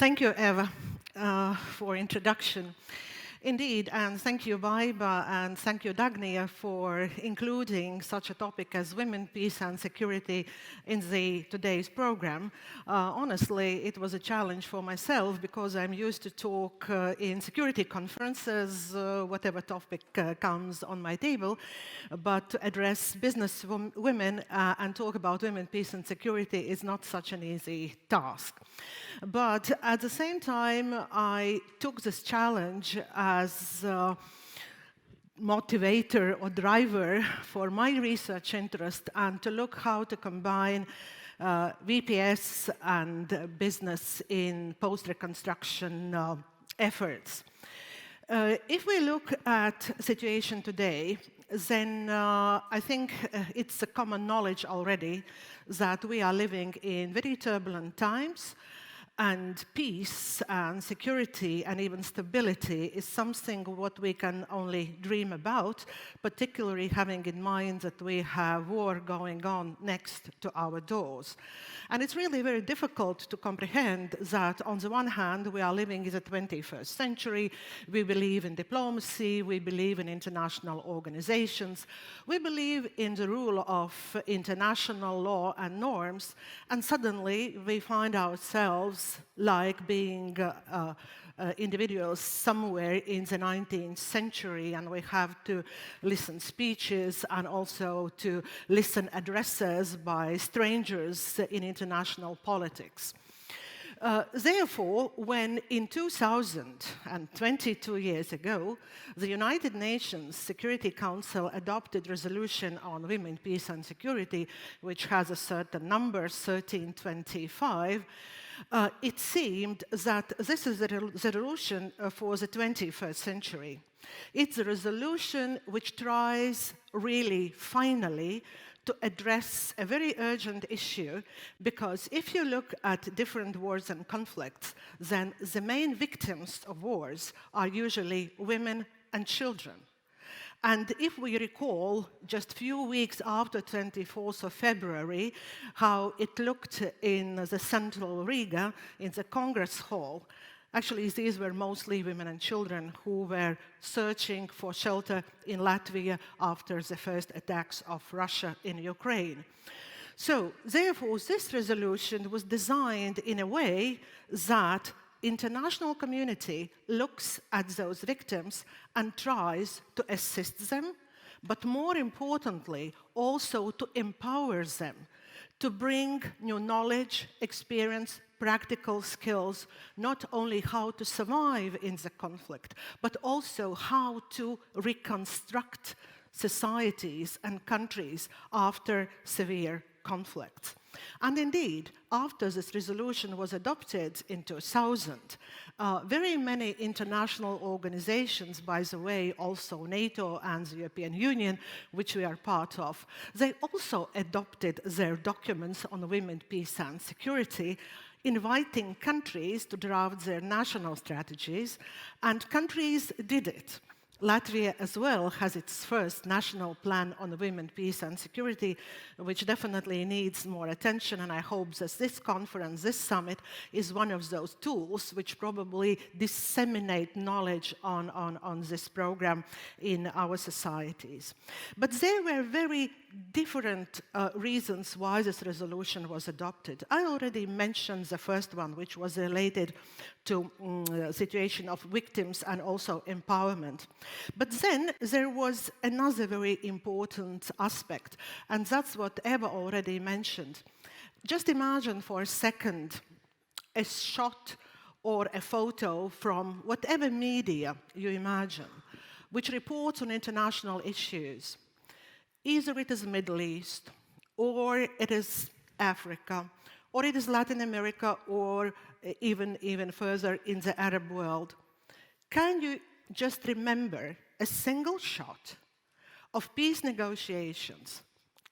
Thank you, Eva, for introduction. Indeed, and thank you, Baiba, and thank you, Dagnia, for including such a topic as women, peace and security in today's program. Honestly, it was a challenge for myself because I'm used to talk in security conferences, whatever topic comes on my table, but to address business women and talk about women, peace and security is not such an easy task. But at the same time, I took this challenge as a motivator or driver for my research interest and to look how to combine VPS and business in post-reconstruction efforts. If we look at the situation today, then I think it's a common knowledge already that we are living in very turbulent times. And peace and security and even stability is something what we can only dream about, particularly having in mind that we have war going on next to our doors. And it's really very difficult to comprehend that on the one hand, we are living in the 21st century, we believe in diplomacy, we believe in international organizations, we believe in the rule of international law and norms, and suddenly we find ourselves like being individuals somewhere in the 19th century, and we have to listen speeches and also to listen addresses by strangers in international politics. Therefore, when in 2000, and 22 years ago, the United Nations Security Council adopted resolution on women, peace and security, which has a certain number, 1325, it seemed that this is the resolution for the 21st century. It's a resolution which tries really, finally, to address a very urgent issue, because if you look at different wars and conflicts, then the main victims of wars are usually women and children. And if we recall, just a few weeks after 24th of February, how it looked in the central Riga, in the Congress Hall, actually these were mostly women and children who were searching for shelter in Latvia after the first attacks of Russia in Ukraine. So, therefore, this resolution was designed in a way that international community looks at those victims and tries to assist them, but more importantly, also to empower them, to bring new knowledge, experience, practical skills, not only how to survive in the conflict, but also how to reconstruct societies and countries after severe conflicts. And indeed, after this resolution was adopted in 2000, very many international organizations, by the way, also NATO and the European Union, which we are part of, they also adopted their documents on women, peace and security, inviting countries to draft their national strategies, and countries did it. Latvia as well has its first national plan on women, peace and security, which definitely needs more attention, and I hope that this conference, this summit, is one of those tools which probably disseminate knowledge on this program in our societies. But there were very different reasons why this resolution was adopted. I already mentioned the first one, which was related to the situation of victims and also empowerment. But then there was another very important aspect, and that's what Eva already mentioned. Just imagine for a second a shot or a photo from whatever media you imagine, which reports on international issues. Either it is Middle East, or it is Africa, or it is Latin America, or even further in the Arab world. Can you just remember a single shot of peace negotiations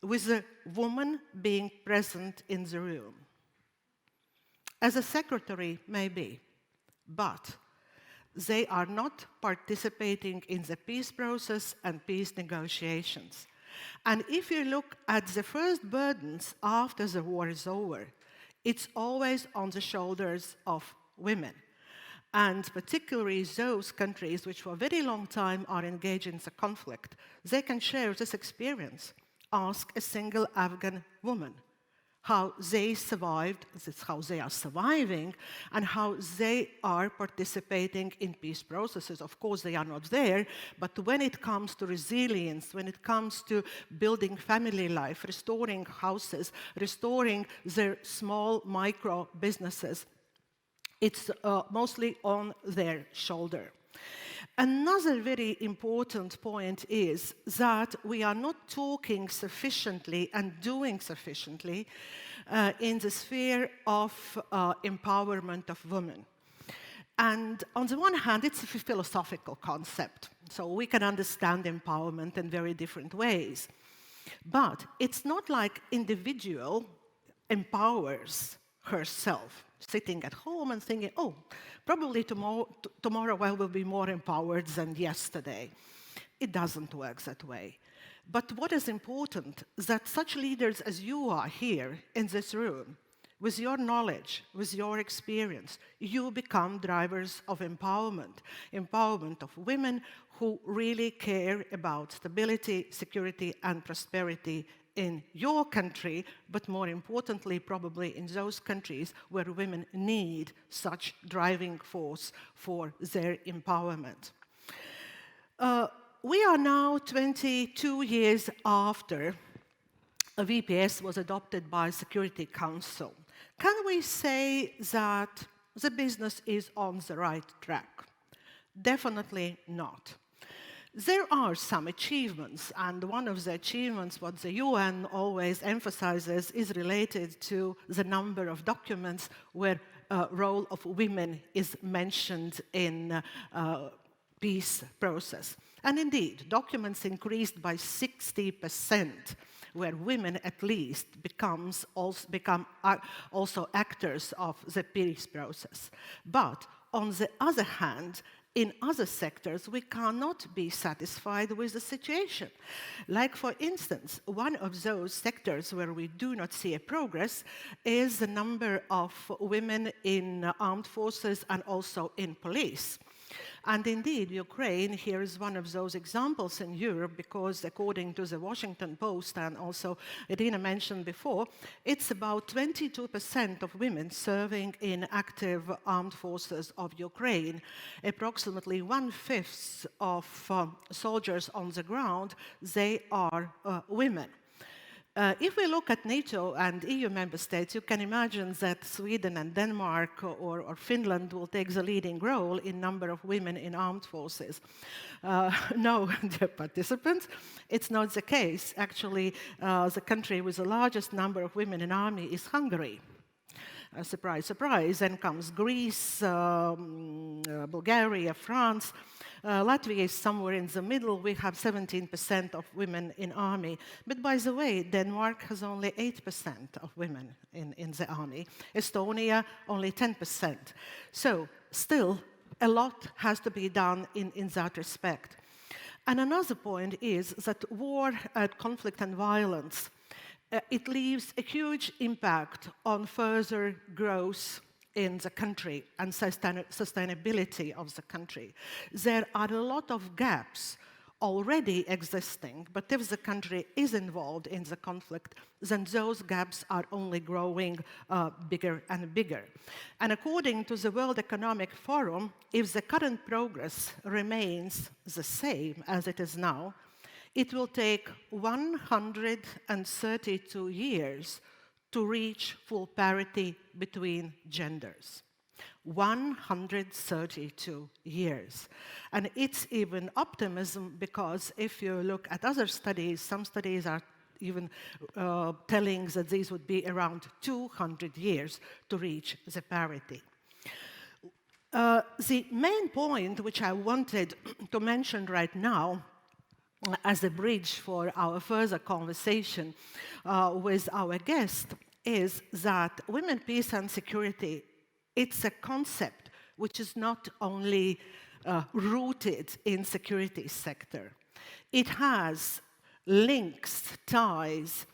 with a woman being present in the room? As a secretary, maybe, but they are not participating in the peace process and peace negotiations. And if you look at the first burdens after the war is over, it's always on the shoulders of women. And particularly those countries which for a very long time are engaged in the conflict, they can share this experience. Ask a single Afghan woman how they survived, this is how they are surviving, and how they are participating in peace processes. Of course, they are not there, but when it comes to resilience, when it comes to building family life, restoring houses, restoring their small micro businesses, it's mostly on their shoulder. Another very important point is that we are not talking sufficiently and doing sufficiently in the sphere of empowerment of women. And on the one hand, it's a philosophical concept, so we can understand empowerment in very different ways. But it's not like individual empowers herself, sitting at home and thinking, oh, probably tomorrow I will be more empowered than yesterday. It doesn't work that way. But what is important is that such leaders as you are here in this room, with your knowledge, with your experience, you become drivers of empowerment of women who really care about stability, security, and prosperity in your country, but more importantly, probably in those countries where women need such driving force for their empowerment. We are now 22 years after a VPS was adopted by Security Council. Can we say that the business is on the right track? Definitely not. There are some achievements, and one of the achievements, what the UN always emphasizes, is related to the number of documents where role of women is mentioned in peace process. And indeed, documents increased by 60%, where women at least become also actors of the peace process. But on the other hand, in other sectors, we cannot be satisfied with the situation. Like, for instance, one of those sectors where we do not see a progress is the number of women in armed forces and also in police. And indeed, Ukraine here is one of those examples in Europe because according to the Washington Post, and also Irina mentioned before, it's about 22% of women serving in active armed forces of Ukraine. Approximately 1/5 of soldiers on the ground, they are women. If we look at NATO and EU member states, you can imagine that Sweden and Denmark or Finland will take the leading role in number of women in armed forces. No, dear participants, it's not the case. Actually, the country with the largest number of women in army is Hungary. Surprise, surprise. Then comes Greece, Bulgaria, France. Latvia is somewhere in the middle. We have 17% of women in army. But by the way, Denmark has only 8% of women in the army. Estonia, only 10%. So still, a lot has to be done in that respect. And another point is that war, conflict and violence, it leaves a huge impact on further growth in the country and sustainability of the country. There are a lot of gaps already existing, but if the country is involved in the conflict, then those gaps are only growing bigger and bigger. And according to the World Economic Forum, if the current progress remains the same as it is now, it will take 132 years to reach full parity between genders. 132 years. And it's even optimism because if you look at other studies, some studies are even telling that these would be around 200 years to reach the parity. The main point which I wanted to mention right now as a bridge for our further conversation with our guest is that women, peace and security, it's a concept which is not only rooted in security sector. It has links, ties,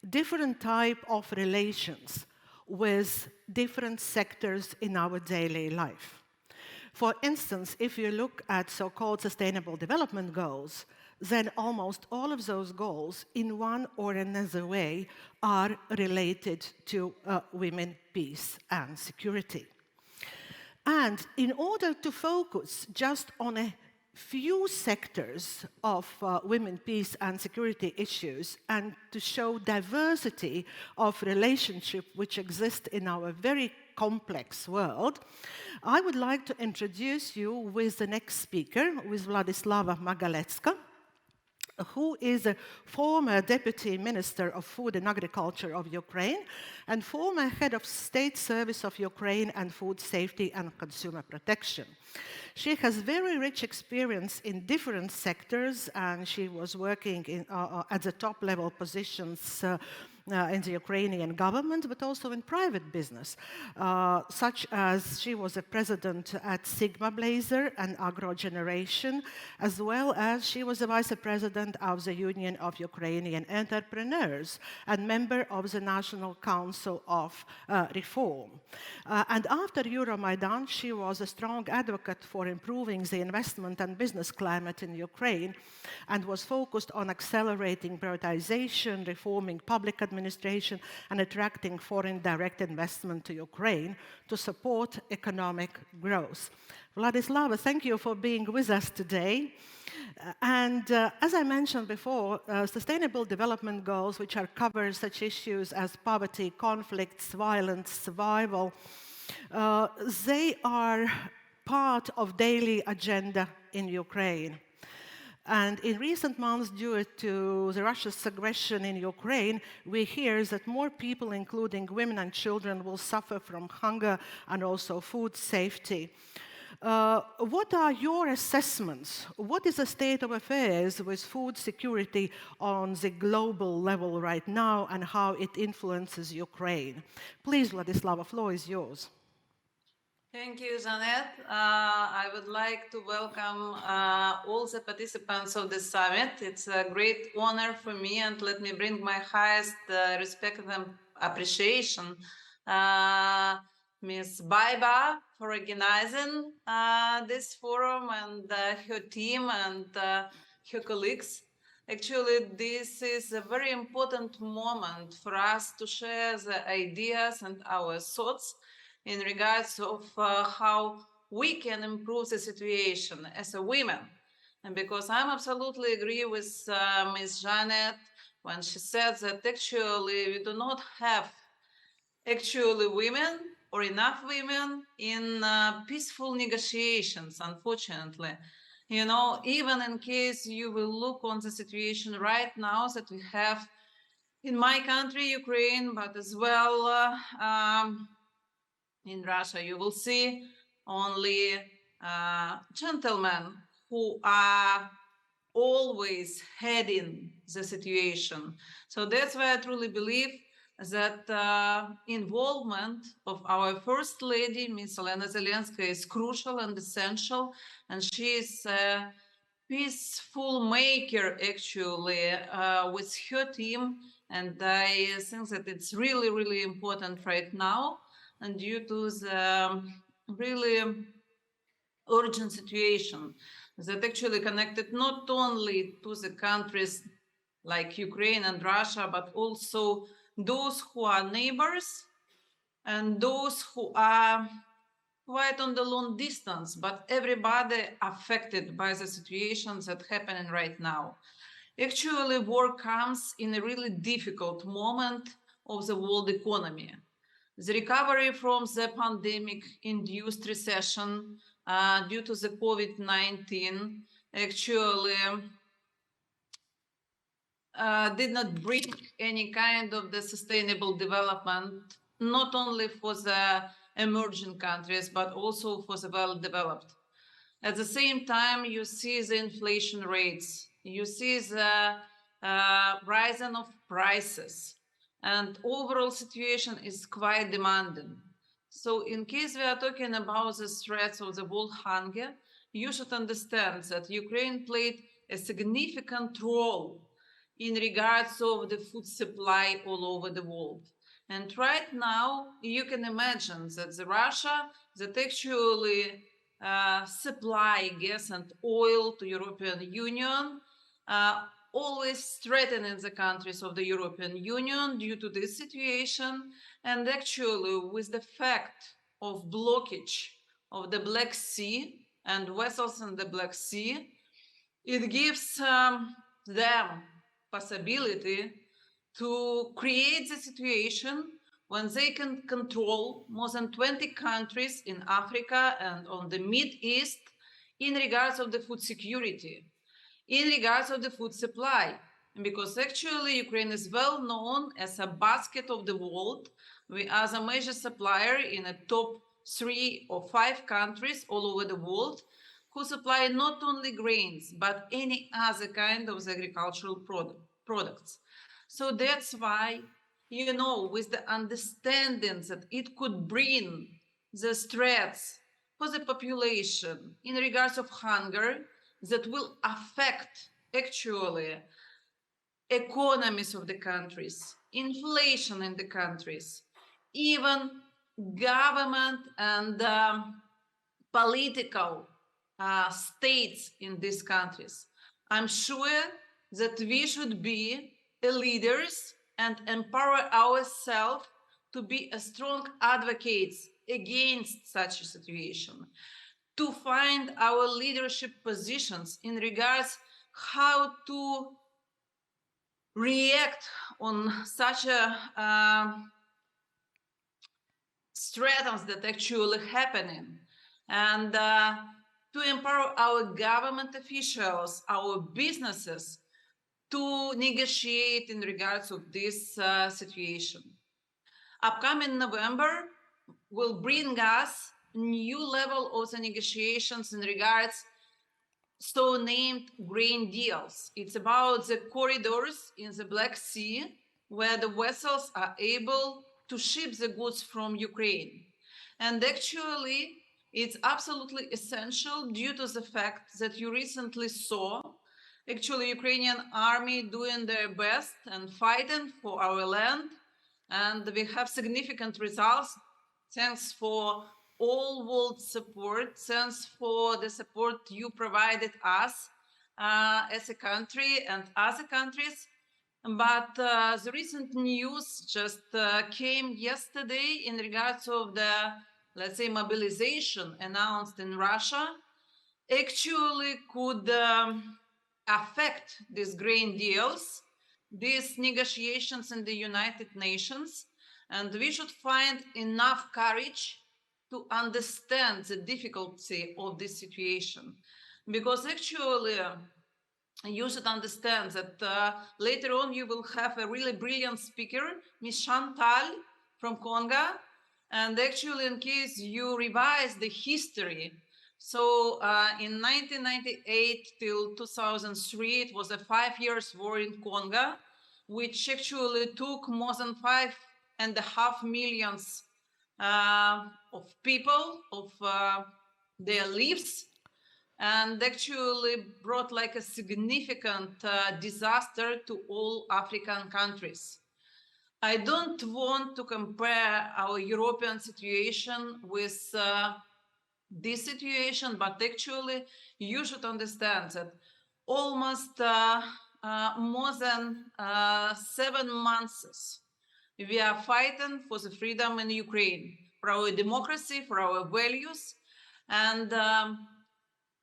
different type of relations with different sectors in our daily life. For instance, if you look at so-called Sustainable Development Goals, then almost all of those goals, in one or another way, are related to women, peace, and security. And in order to focus just on a few sectors of women, peace, and security issues, and to show diversity of relationship which exist in our very complex world, I would like to introduce you with the next speaker, with Vladyslava Magaletska, who is a former Deputy Minister of Food and Agriculture of Ukraine and former Head of State Service of Ukraine and Food Safety and Consumer Protection. She has very rich experience in different sectors, and she was working at the top-level positions in the Ukrainian government, but also in private business, such as she was a president at Sigma Blazer and Agro Generation, as well as she was a vice president of the Union of Ukrainian Entrepreneurs and member of the National Council of Reform. And after Euromaidan, she was a strong advocate for improving the investment and business climate in Ukraine and was focused on accelerating privatization, reforming public administration, and attracting foreign direct investment to Ukraine to support economic growth. Vladyslava, thank you for being with us today. And as I mentioned before, Sustainable Development Goals, which are cover such issues as poverty, conflicts, violence, survival, they are part of daily agenda in Ukraine. And in recent months, due to the Russia's aggression in Ukraine, we hear that more people, including women and children, will suffer from hunger and also food safety. What are your assessments? What is the state of affairs with food security on the global level right now and how it influences Ukraine? Please, Vladyslava, the floor is yours. Thank you, Žaneta. I would like to welcome all the participants of the summit. It's a great honor for me, and let me bring my highest respect and appreciation Ms. Baiba for organizing this forum and her team and her colleagues. Actually, this is a very important moment for us to share the ideas and our thoughts in regards of how we can improve the situation as a women. And because I'm absolutely agree with Ms. Žaneta when she said that actually we do not have actually women or enough women in peaceful negotiations, unfortunately. You know, even in case you will look on the situation right now that we have in my country, Ukraine, but as well in Russia, you will see only gentlemen who are always heading the situation. So that's why I truly believe that involvement of our First Lady, Ms. Olena Zelenskaya, is crucial and essential, and she is a peaceful maker, actually, with her team, and I think that it's really, really important right now. And due to the really urgent situation that actually connected not only to the countries like Ukraine and Russia, but also those who are neighbors and those who are quite on the long distance, but everybody affected by the situations that happening right now. Actually, war comes in a really difficult moment of the world economy. The recovery from the pandemic-induced recession due to the COVID-19 actually did not bring any kind of the sustainable development, not only for the emerging countries, but also for the well-developed. At the same time, you see the inflation rates, you see the rising of prices, and overall situation is quite demanding. So in case we are talking about the threats of the world hunger, you should understand that Ukraine played a significant role in regards of the food supply all over the world. And right now, you can imagine that the Russia that actually supply gas and oil to European Union, always threatening the countries of the European Union due to this situation. And actually, with the fact of blockage of the Black Sea and vessels in the Black Sea, it gives them possibility to create the situation when they can control more than 20 countries in Africa and on the Mid East in regards of the food security, in regards of the food supply. Because actually Ukraine is well known as a basket of the world. We are the major supplier in a top 3 or 5 countries all over the world who supply not only grains, but any other kind of agricultural products. So that's why, you know, with the understanding that it could bring the threats for the population in regards of hunger that will affect actually economies of the countries, inflation in the countries, even government and political states in these countries. I'm sure that we should be leaders and empower ourselves to be a strong advocates against such a situation, to find our leadership positions in regards how to react on such a threats that actually happening, and to empower our government officials, our businesses to negotiate in regards of this situation. Upcoming November will bring us new level of the negotiations in regards so named grain deals. It's about the corridors in the Black Sea where the vessels are able to ship the goods from Ukraine. And actually, it's absolutely essential due to the fact that you recently saw actually Ukrainian army doing their best and fighting for our land. And we have significant results thanks for all world support, thanks for the support you provided us as a country and other countries. But the recent news just came yesterday in regards of the, let's say, mobilization announced in Russia, actually could affect these grain deals, these negotiations in the United Nations, and we should find enough courage to understand the difficulty of this situation. Because actually, you should understand that later on you will have a really brilliant speaker, Ms. Chantal from Congo, and actually in case you revise the history, so in 1998 till 2003, it was a 5 years war in Congo, which actually took more than 5.5 million of people, of their lives, and actually brought like a significant disaster to all African countries. I don't want to compare our European situation with this situation, but actually you should understand that almost more than 7 months we are fighting for the freedom in Ukraine, for our democracy, for our values, and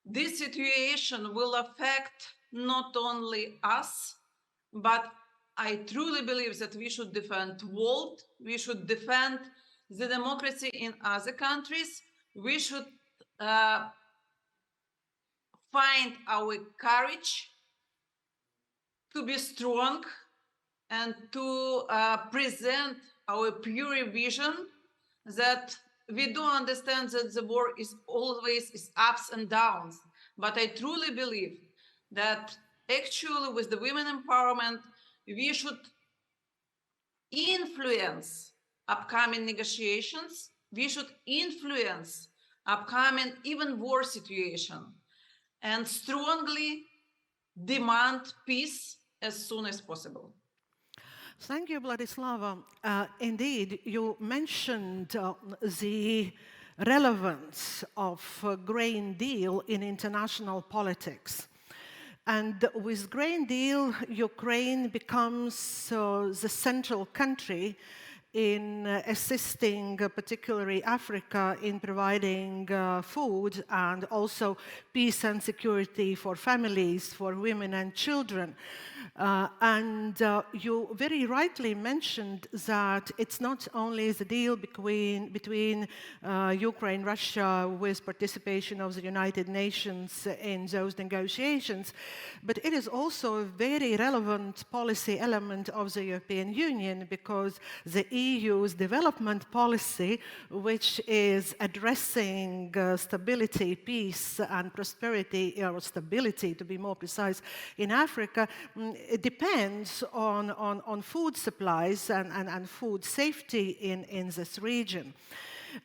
this situation will affect not only us, but I truly believe that we should defend the world, we should defend the democracy in other countries, we should find our courage to be strong and to present our pure vision that we do understand that the war is always ups and downs, but I truly believe that actually with the women empowerment, we should influence upcoming negotiations, we should influence upcoming even war situation, and strongly demand peace as soon as possible. Thank you, Vladyslava. Indeed, you mentioned the relevance of grain deal in international politics. And with grain deal, Ukraine becomes the central country in assisting particularly Africa in providing food and also peace and security for families, for women and children. You very rightly mentioned that it's not only the deal between Ukraine and Russia with participation of the United Nations in those negotiations, but it is also a very relevant policy element of the European Union, because the EU's development policy, which is addressing stability, peace and prosperity, or stability to be more precise, in Africa, it depends on food supplies and food safety in this region.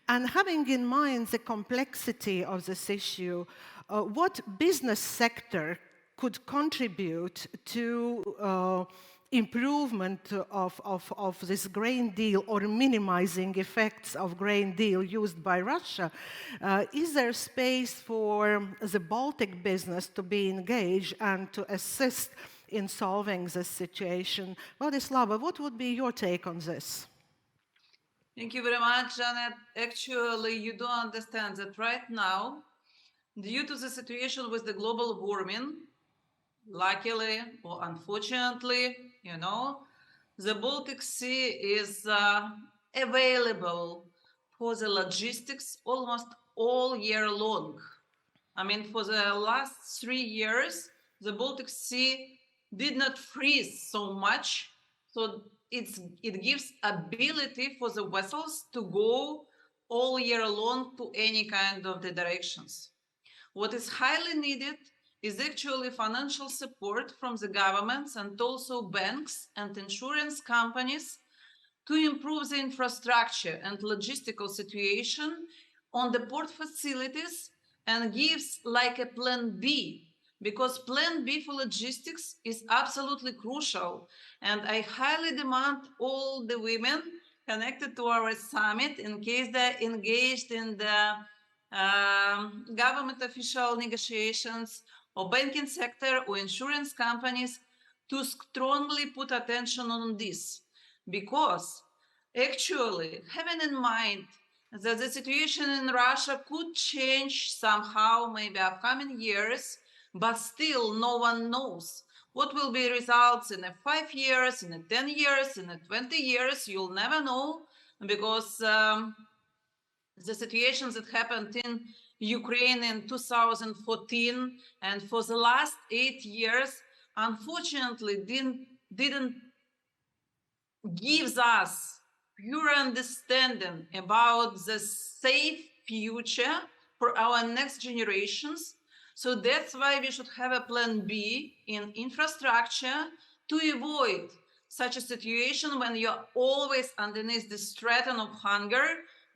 And having in mind the complexity of this issue, what business sector could contribute to improvement of this grain deal or minimizing effects of grain deal used by Russia? Is there space for the Baltic business to be engaged and to assist in solving this situation? Vladyslava, what would be your take on this? Thank you very much, Janet. Actually, you don't understand that right now, due to the situation with the global warming, luckily or unfortunately, the Baltic Sea is available for the logistics almost all year long. I mean, for the last 3 years, the Baltic Sea did not freeze so much, so it gives ability for the vessels to go all year long to any kind of the directions. What is highly needed is actually financial support from the governments and also banks and insurance companies to improve the infrastructure and logistical situation on the port facilities, and gives like a plan B, because plan B for logistics is absolutely crucial. And I highly demand all the women connected to our summit, in case they're engaged in the government official negotiations or banking sector or insurance companies, to strongly put attention on this, because actually having in mind that the situation in Russia could change somehow, maybe upcoming years, but still no one knows what will be results in 5 years, in 10 years, in 20 years. You'll never know, because the situations that happened in Ukraine in 2014 and for the last 8 years, unfortunately, didn't give us pure understanding about the safe future for our next generations. So that's why we should have a plan B in infrastructure to avoid such a situation when you're always underneath the threat of hunger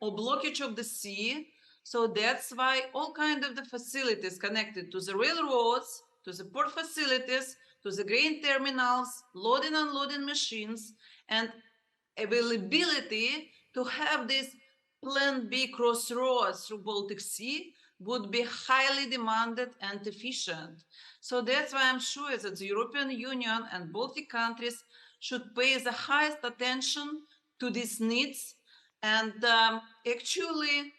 or blockage of the sea. So that's why all kinds of the facilities connected to the railroads, to the port facilities, to the grain terminals, loading and unloading machines, and availability to have this plan B crossroads through Baltic Sea would be highly demanded and efficient. So that's why I'm sure that the European Union and Baltic countries should pay the highest attention to these needs, and actually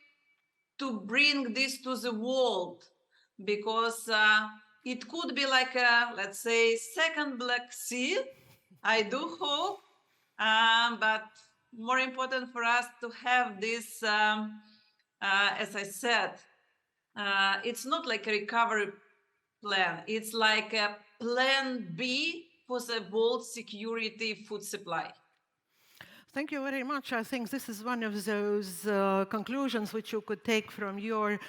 to bring this to the world, because it could be like a, let's say, second Black Sea. I do hope, but more important for us to have this, as I said, it's not like a recovery plan. It's like a plan B for the world security food supply. Thank you very much. I think this is one of those conclusions which you could take from your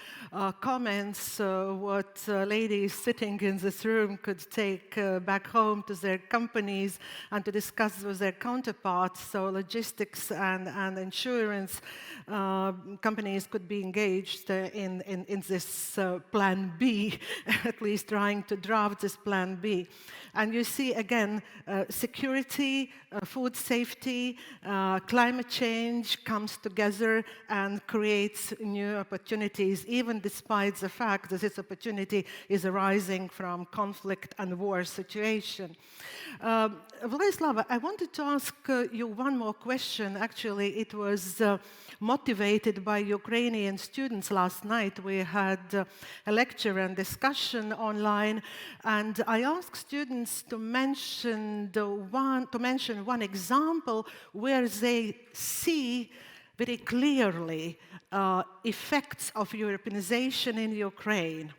comments, what ladies sitting in this room could take back home to their companies and to discuss with their counterparts. So logistics and insurance companies could be engaged in this plan B, at least trying to draft this plan B. And you see, again, security, food safety, climate change comes together and creates new opportunities, even despite the fact that this opportunity is arising from conflict and war situation. Vladyslava, I wanted to ask you one more question. Actually, it was motivated by Ukrainian students last night. We had a lecture and discussion online, and I asked students to mention one example where they see very clearly effects of Europeanization in Ukraine.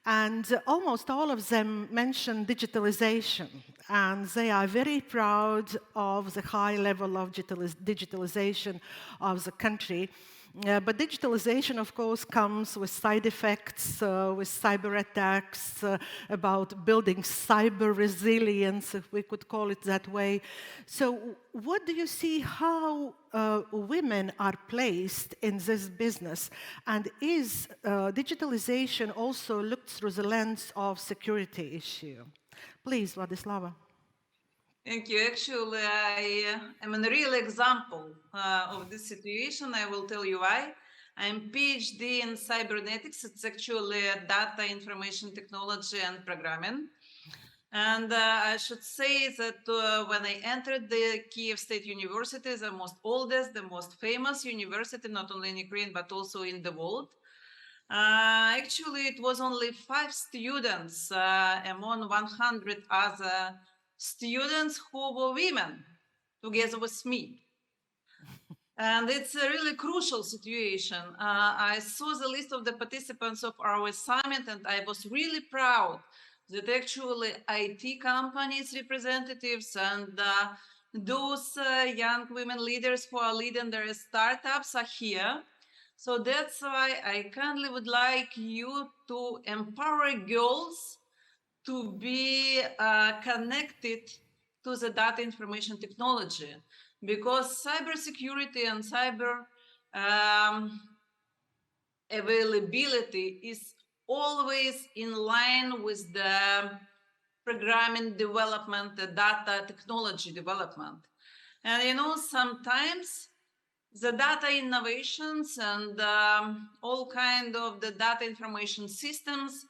And almost all of them mentioned digitalization, and they are very proud of the high level of digitalization of the country. But digitalization, of course, comes with side effects, with cyber attacks, about building cyber resilience, if we could call it that way. So what do you see how women are placed in this business? And is digitalization also looked through the lens of security issue? Please, Vladyslava. Thank you. Actually, I am a real example of this situation. I will tell you why. I'm PhD in cybernetics. It's actually data information technology and programming. And I should say that when I entered the Kiev State University, the most oldest, the most famous university, not only in Ukraine, but also in the world, actually, it was only 5 students among 100 other students who were women, together with me. And it's a really crucial situation. I saw the list of the participants of our summit, and I was really proud that actually IT companies representatives and those young women leaders who are leading their startups are here. So that's why I kindly would like you to empower girls to be connected to the data information technology, because cybersecurity and cyber availability is always in line with the programming development, the data technology development. And you know, sometimes the data innovations and all kind of the data information systems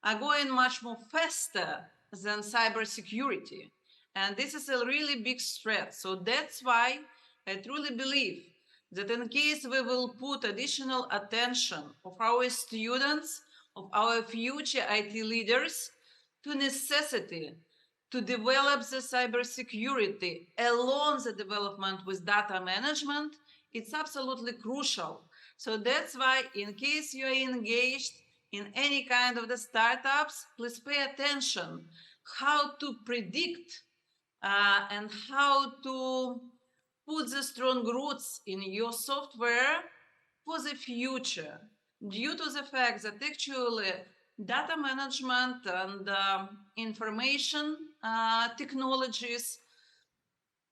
are going much more faster than cybersecurity. And this is a really big threat. So that's why I truly believe that in case we will put additional attention of our students, of our future IT leaders, to necessity to develop the cybersecurity along the development with data management, it's absolutely crucial. So that's why in case you're engaged in any kind of the startups, please pay attention how to predict and how to put the strong roots in your software for the future, due to the fact that actually data management and information technologies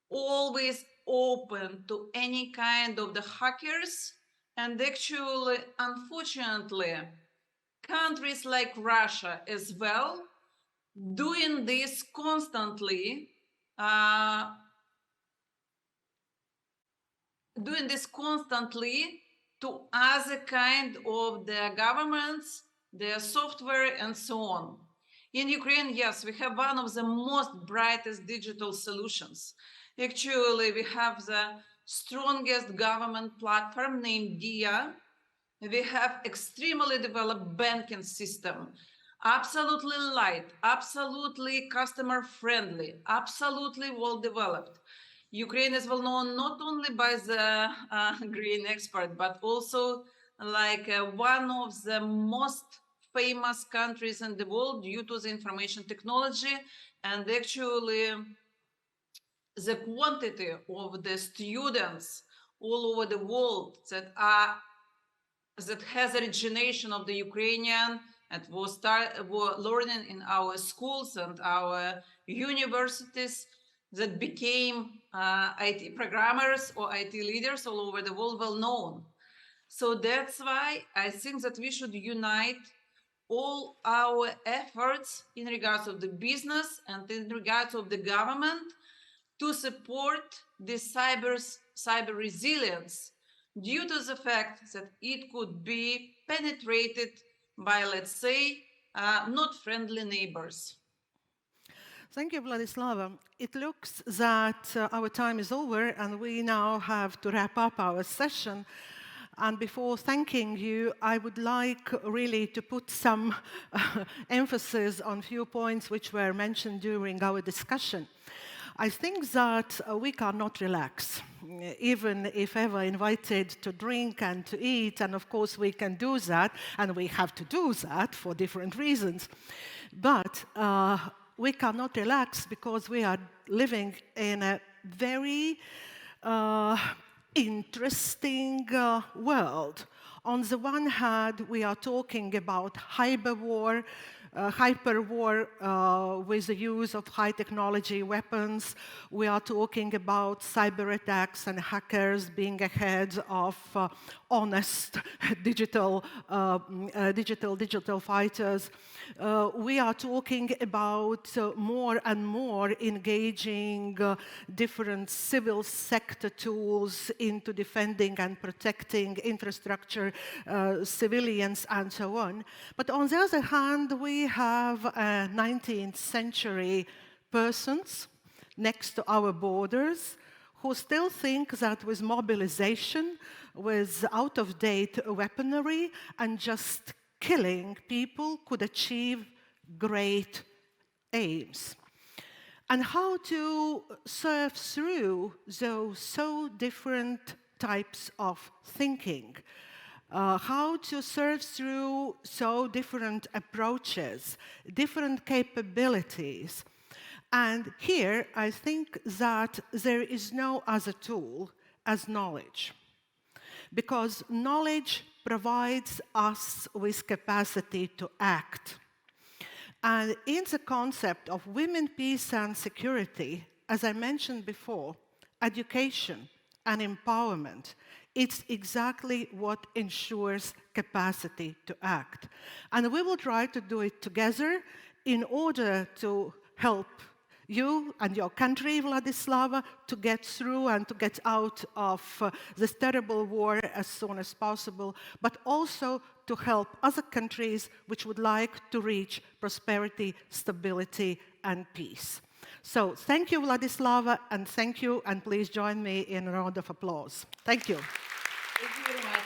always open to any kind of the hackers. And actually, unfortunately, countries like Russia as well doing this constantly, to other kind of the governments, their software, and so on. In Ukraine, yes, we have one of the most brightest digital solutions. Actually, we have the strongest government platform named DIA. We have extremely developed banking system, absolutely light, absolutely customer friendly, absolutely well developed. Ukraine is well known not only by the green expert, but also like one of the most famous countries in the world due to the information technology. And actually, the quantity of the students all over the world that has origination of the Ukrainian and were learning in our schools and our universities, that became IT programmers or IT leaders all over the world, well known. So that's why I think that we should unite all our efforts in regards of the business and in regards of the government to support this cyber resilience, due to the fact that it could be penetrated by, let's say, not friendly neighbors. Thank you, Vladyslava. It looks that our time is over and we now have to wrap up our session. And before thanking you, I would like really to put some emphasis on a few points which were mentioned during our discussion. I think that we cannot relax, even if ever invited to drink and to eat, and of course we can do that, and we have to do that for different reasons. But we cannot relax because we are living in a very interesting world. On the one hand, we are talking about hyper war with the use of high technology weapons. We are talking about cyber attacks and hackers being ahead of honest digital fighters. We are talking about more and more engaging different civil sector tools into defending and protecting infrastructure, civilians, and so on. But on the other hand, we have 19th century persons next to our borders who still think that with mobilization, with out-of-date weaponry, and just killing people could achieve great aims. And how to surf through those so different types of thinking. How to surf through so different approaches, different capabilities. And here, I think that there is no other tool as knowledge. Because knowledge provides us with capacity to act. And in the concept of women, peace, and security, as I mentioned before, education and empowerment, it's exactly what ensures capacity to act. And we will try to do it together in order to help you and your country, Vladyslava, to get through and to get out of this terrible war as soon as possible, but also to help other countries which would like to reach prosperity, stability, and peace. So thank you, Vladyslava, and thank you, and please join me in a round of applause. Thank you. Thank you very much.